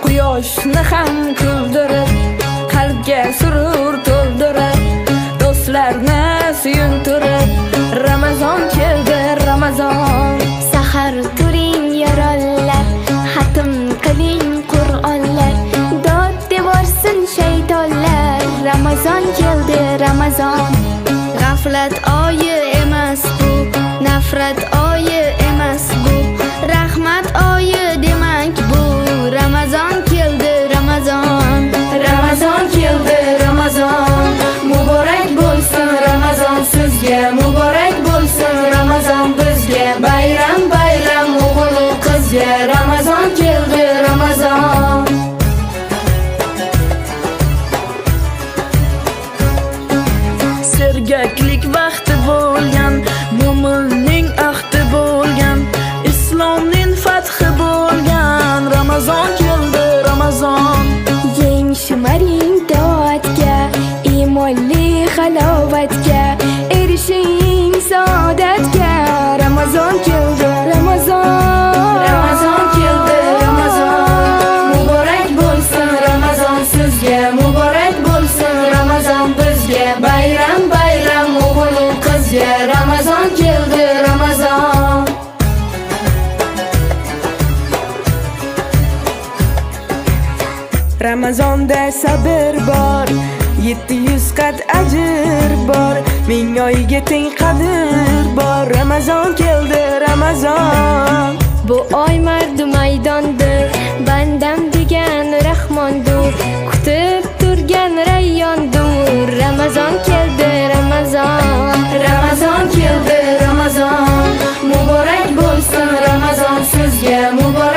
Quyoshni ham kuldirib, qalbga surur to'ldirib, do'stlarni suyuntirib, Ramazon keldi, Ramazon. Sahar turing yorollar, xatm qiling Qur'onlar, dod devorsin shaytonlar. Ramazon keldi, Ramazon. G'aflat oyi emas bu, nafrat oyi emas bu, rahmat oyi demak bu. Ramazon keldi, Ramazon. Ramazon keldi, Ramazon. Muborak bo'lsin Ramazon sizga, muborak bo'lsin Ramazon bizga. Bayram bayram o'g'il qizga, Ramazon keldi, Ramazon. Sergaklik vaqti bo'lgan, mo'minning ahdi bo'lgan, islomning fathi bo'lgan. Ramazon keldi, Ramazon. Yeng shimaring toatga, iymonli halovatga, erishing saodatga. Ramazon keldi, Ramazon. Ramazon keldi, Ramazon. Muborak bo'lsin Ramazon sizga, muborak bo'lsin Ramazon bizga. Bayram bayram o'g'il qizga, Ramazon keldi, Ramazon. Ramazonda sabr bor, 700 qat ajr bor, 1000 oyga teng qadr bor. Ramazon keldi, Ramazon. Bu oy mardu maydondir, bandam degan Rahmondur, kutib turgan rayyondur. Ramazon keldi, Ramazon. Ramazon keldi, Ramazon. Muborak bo'lsin Ramazon sizga, muborak